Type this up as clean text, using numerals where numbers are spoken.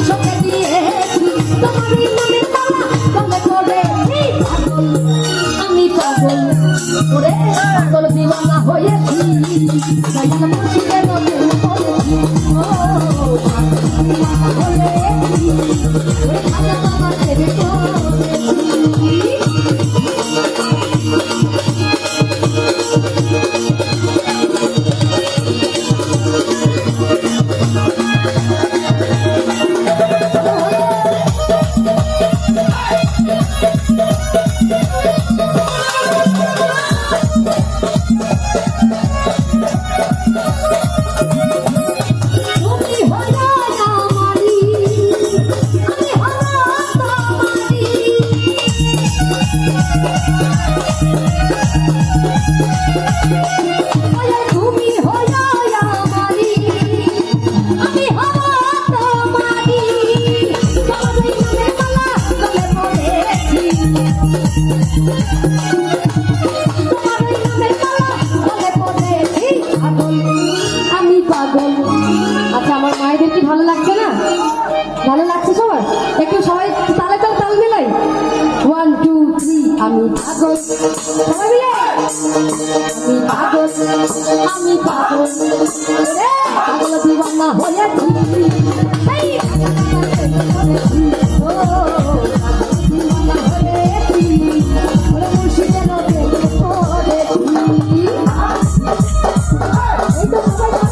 সঙ্গে দিয়েছি তোমারই নামের মালা গলে পড়েছি পাগল আমি পাগল ওরে পাগল দিওয়ানা হয়েছি দয়াল মুর্শিদের নজর পড়েছি ও পাগল দিওয়ানা হয়েছি ওরে খাজা বাবা ছেড়ে পড়েছি আচ্ছা আমার মায়েদের কি ভালো লাগছে না? ভালো লাগছে সবার? একটু সবাই তালে তালে তাল মিলাই 1 2 3 আমি পাগল সবাই মিলে আমি পাগল রে পাগল দিওয়ানা হয়েছি এই ও দিওয়ানা হয়েছি ওরে মুর্শিদের নজরে পড়েছি এই তো সবাই